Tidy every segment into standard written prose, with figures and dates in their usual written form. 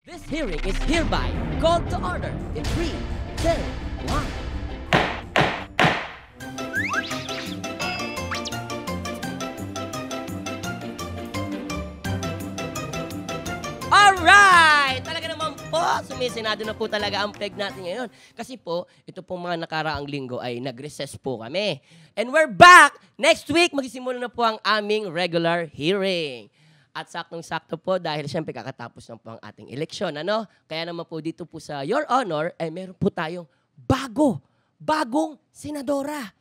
This hearing is hereby called to order in 3, 2, 1. Alright! Talaga naman po, sumisinado na po talaga ang peg natin ngayon. Kasi po, ito pong mga nakaraang linggo ay nag-recess po kami. And we're back! Next week, magsisimula na po ang aming regular hearing. At saktong-sakto po dahil siyempre kakatapos na po ang ating eleksyon. Ano? Kaya naman po dito po sa Your Honor, ay meron po tayong bagong senadora.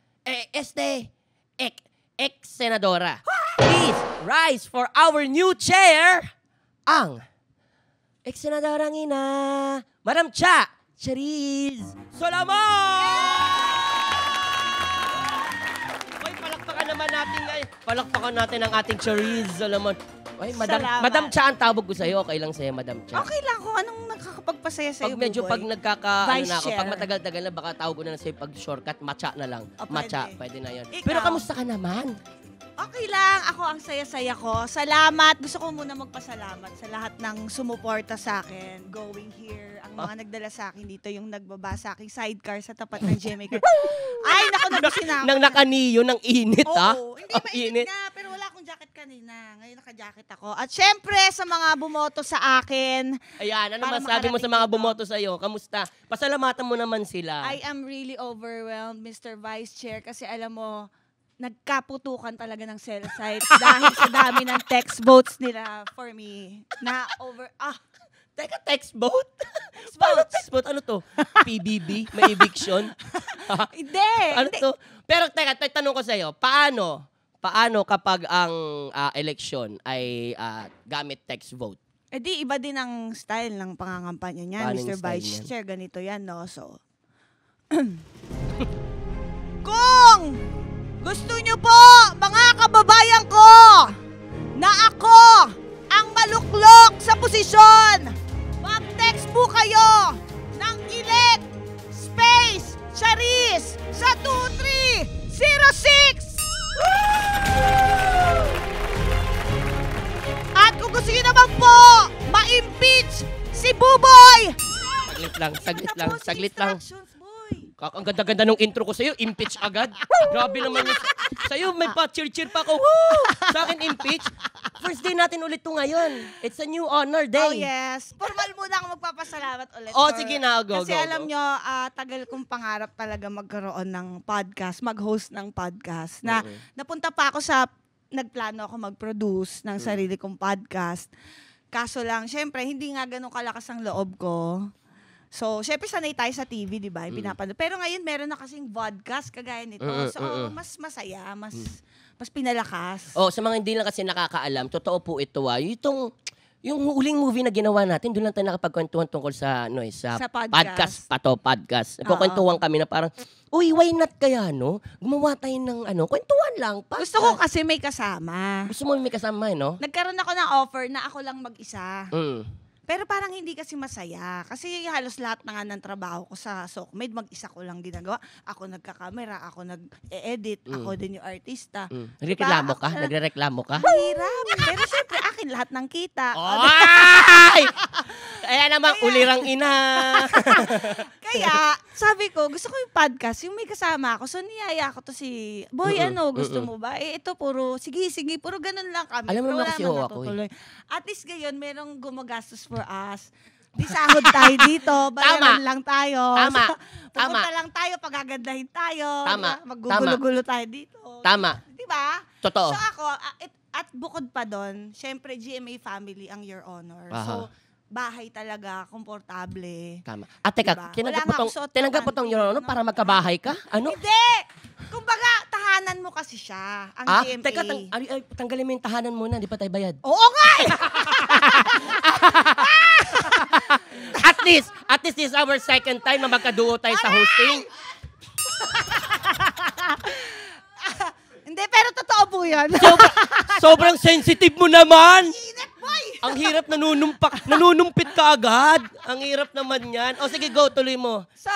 Ex-senadora. Please rise for our new chair, ang ex-senadorang ina, Madam Cha Chariz Solomon! Hoy, palakpakan naman natin ngayon. Palakpakan natin ang ating Chariz Solomon. Ay, Madam Cha ang tawag ko sa'yo. Okay lang sa'yo, Madam Cha. Okay lang kung anong nakakapagpasaya sa'yo, medyo Buboy. pag pag matagal-tagal na, baka tawag ko na sa'yo pag shortcut, Macha na lang. Macha, pwede na yun. Pero kamusta ka naman? Okay lang. Ako ang saya-saya ko. Salamat. Gusto ko muna magpasalamat sa lahat ng sumuporta sa akin. Going here. Ang mga nagdala sa akin dito, yung nagbaba sa aking sidecar sa tapat ng GMA. Ay, naku, nabisin ako. Nang nakaniyo, ng init, ha? Oo, hindi mainit nga. Pero wala akong jacket kanina. Ngayon naka-jacket ako. At syempre, sa mga bumoto sa akin. Ayan, ano masabi mo sa mga bumoto sa'yo? Kamusta? Pasalamatan mo naman sila. I am really overwhelmed, Mr. Vice Chair, kasi alam mo, nagkaputukan talaga ng cell sites dahil sa dami ng text votes nila for me. Teka, text vote? Paano text vote? Ano to? PBB? May eviction? Hindi. Ano to? Pero teka, tanong ko sa'yo, paano kapag ang eleksyon ay gamit text vote? Eh di, iba din ang style ng pangangampanya niya, Paano Mr. yung style Vice niyan? Chair. Ganito yan, no? So, kung gusto niyo po, mga kababayan ko, na ako ang maluklok sa posisyon, mag-text po kayo ng elect space Chariz sa 2306. At kung gusto niyo naman po ma-impeach si Buboy, Saglit lang. Ang ganda-ganda nung intro ko sa'yo, impeach agad. Grabe naman yun. Sa'yo, may pa-cheer-cheer pa ako. Woo! Sa akin, impeach. First day natin ulit to ngayon. It's a new honor day. Oh yes. Formal muna ako magpapasalamat ulit. Sige na, go. Kasi alam nyo, tagal kong pangarap talaga magkaroon ng podcast, mag-host ng podcast. Na napunta pa ako sa, nagplano ako mag-produce ng sarili kong podcast. Kaso lang, syempre, hindi nga ganun kalakas ang loob ko. So, syempre sanay tayo sa TV, di ba? Pinapanood. Pero ngayon, meron na kasing podcast kagaya nito. So, mas masaya, mas pinalakas. Sa mga hindi lang kasi nakakaalam, totoo po ito. Yung huling movie na ginawa natin, doon lang tayo nakapagkwentuhan tungkol sa podcast. Nagkukwentuhan kami na parang, uy, why not kaya, no? Gumawa tayo ng kwentuhan lang. Podcast. Gusto ko kasi may kasama. Gusto mo may kasama, no? Nagkaroon ako ng offer na ako lang mag-isa. Pero parang hindi kasi masaya. Kasi halos lahat na nga ng trabaho ko sa SOCMED, mag-isa ko lang ginagawa. Ako nagkakamera, ako nag-edit, ako din yung artista. Nagreklamo ka? Nagrereklamo ka? Mahirap. Pero syempre, akin lahat ng kita. Ay! Kaya naman, ulirang ina. Kaya, sabi ko, gusto ko yung podcast, yung may kasama ako. So, niyaya ko to si, Boy, gusto mo ba? Ito puro, sige, puro ganun lang kami. Alam mo pero naman kasi ako At least ngayon, merong gumagastos for us. Di sahod tayo dito, bayaran lang tayo. Pupunta lang tayo, pagagandahin tayo. Maggugulo-gulo tayo dito. Tama. Di ba? Totoo. So ako, at bukod pa doon, syempre GMA family ang Your Honor. So, bahay talaga, komportable. Tama. At teka, diba? tinanggap mo tong Your Honor para magkabahay ka? Ano? Hindi! Kumbaga, tahanan mo kasi siya, ang GMA. Teka, tanggalin mo yung tahanan muna, di pa tayo bayad. Oo nga! At least this is our second time na magkaduo tayo sa hosting. Hindi, pero totoo po yan. Sobrang sensitive mo naman. Init, boy! Ang hirap nanunumpit ka agad. Ang hirap naman yan. O sige, go, tuloy mo. So,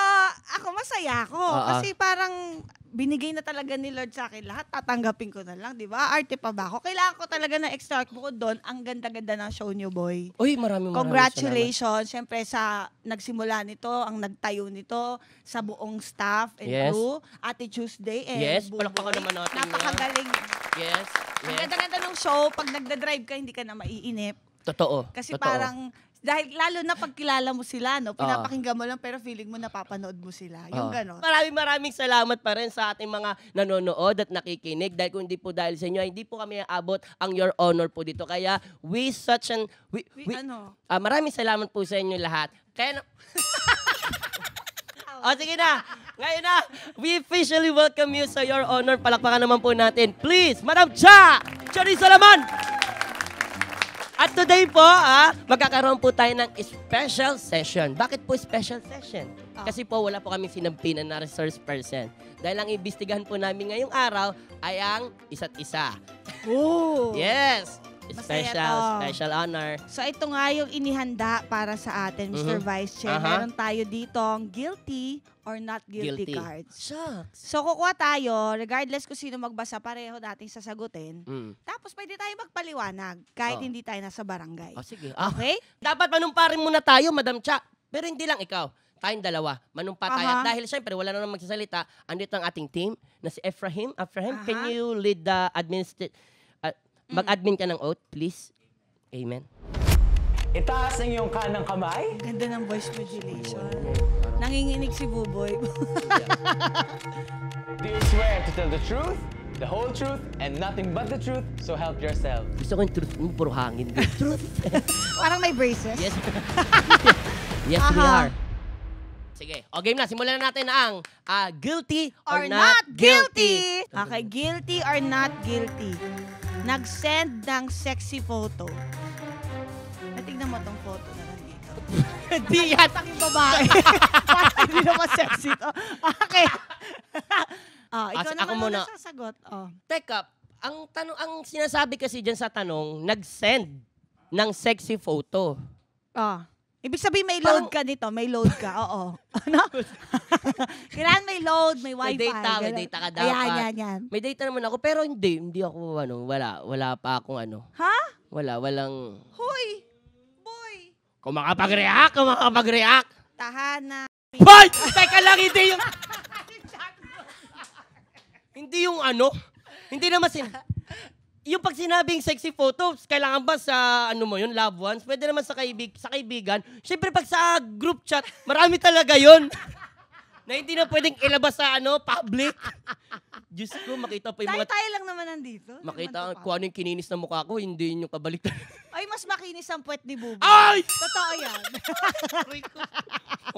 ako masaya ako. Kasi parang binigay na talaga ni Lord sa akin lahat. Tatanggapin ko na lang, di ba? Arte pa ba ako? Kailangan ko talaga ng extra work. Bukod doon, ang ganda-ganda ng show niyo, boy. Uy, maraming Congratulations. Siyempre sa nagsimula nito, ang nagtayo nito, sa buong staff and crew. Ate Tuesday and yes, Buboy. palakpakan naman natin. Napakagaling. Yes. Ang ganda-ganda ng show. Pag nagda-drive ka, hindi ka na maiinip. Totoo. Kasi Totoo. parang, dahil lalo na pag kilala mo sila, no? Pinapakinggan mo lang pero feeling mo napapanood mo sila. Yung gano'n. Maraming salamat pa rin sa ating mga nanonood at nakikinig. Dahil kung hindi po dahil sa inyo, hindi po kami aabot ang Your Honor po dito. Kaya maraming salamat po sa inyo lahat. Kaya sige na. Ngayon na, we officially welcome you sa Your Honor. Palakpakan naman po natin. Please, Madam Cha! Chari Salaman! At today po, magkakaroon po tayo ng special session. Bakit po special session? Kasi po wala po kami sinampinan na resource person. Dahil ang imbestigahan po namin ngayong araw ay ang isa't isa. Oh! Yes! Special honor. So ito nga yung inihanda para sa atin, Mr. Vice Chair. Meron tayo ditong guilty or not guilty cards. Shucks. So kukuha tayo, regardless kung sino magbasa, pareho dating sasagutin. Tapos pwede tayo magpaliwanag kahit hindi tayo nasa barangay. Sige. Okay? Dapat manumparin muna tayo, Madam Cha. Pero hindi lang ikaw. Tayong dalawa. Manumpa tayo. At dahil syempre wala na namang magsasalita, andito ang ating team na si Ephraim. Can you lead the mag-admin ka ng oath, please? Amen. Itaas ang iyong kanang kamay. Ganda ng voice modulation. Nanginginig si Buboy. Do you swear to tell the truth, the whole truth, and nothing but the truth, so help yourself? Gusto ko yung truth mo, puro hangin. Truth. Parang may braces. Yes. Yes, we are. Sige. O, game na. Simulan na natin ang guilty or not guilty. Okay, guilty or not guilty. Nag-send ng sexy photo. Natignan mo tong photo na nandito. Hindi yan. Taking babae. Hindi naman sexy to. Okay. Ikaw naman muna sasagot. Teka, ang sinasabi kasi dyan sa tanong, nag-send ng sexy photo. Ibig sabihin may load ka nito, may load ka, oo. Ano? Kailangan may load, may wifi. May data ka dapat. Yan. May data naman ako, pero hindi ako, wala pa akong Ha? Walang... Hoy! Boy! Kung makapag-react! Tahana. Hoy! Teka lang, hindi yung... hindi yung hindi naman yung pag sinabing sexy photos, kailangan ba sa loved ones? Pwede naman sa kaibigan. Siyempre pag sa group chat, marami talaga yon na hindi na pwedeng ilabas sa public. Diyos ko, makita pa yung mga... Tayo lang naman nandito. Makita kung ano yung kininis na mukha ko, hindi yung kabaliktad. Ay, mas makinis ang puwet ni Buboy. Ay! Totoo yan.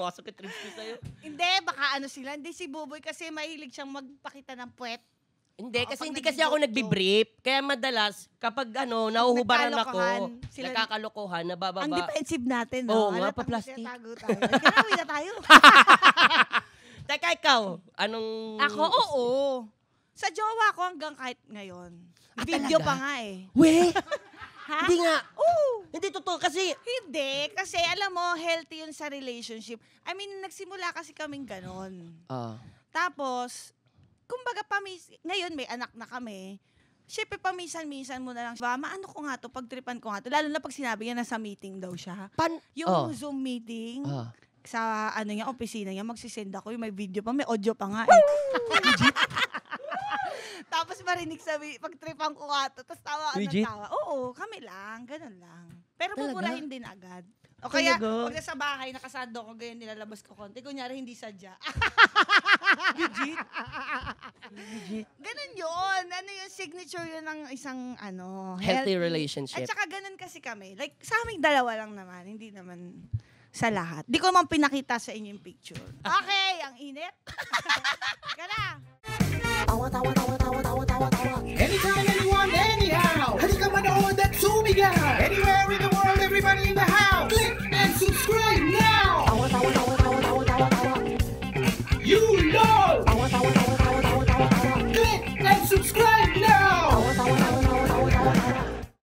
Masakit ribs ko sa'yo. Hindi, baka sila. Hindi si Buboy kasi mahilig siyang magpakita ng puwet. Hindi, kasi hindi kasi ako nagbi-brief. Kaya madalas, kapag nahuhubaran ako, nakakalokohan, nabababa. Ang defensive natin, no? Oo nga, pa-plastic. Kinawi na tayo. Teka, ikaw, anong... Ako, oo. Sa jowa ko hanggang kahit ngayon. Video talaga? pa nga eh. We? Ha? Hindi nga. Oo. Hindi totoo kasi... Hindi, kasi alam mo, healthy yun sa relationship. I mean, nagsimula kasi kaming ganon. Tapos, kumbaga ngayon may anak na kami, syempre paminsan-minsan mo na lang, maano ko nga to, pagtripan ko nga to, lalo na pag sinabi niya nasa meeting daw siya. Yung Zoom meeting, sa opisina niya, magsisend ako, yung may video pa, may audio pa nga eh. Tapos marinig pagtripan ko nga to, tapos tawa. Oo, kami lang, ganun lang. Pero buburahin din agad. O kaya, pag nasa bahay, nakasado ko, ganyan nilalabas ko konti. Kunyari, hindi sadya. Legit? Ganun yun. Yung signature yun ng isang, healthy relationship. At saka ganun kasi kami. Like, sa aming dalawa lang naman. Hindi naman sa lahat. Di ko naman pinakita sa inyo yung picture. Okay, ang init.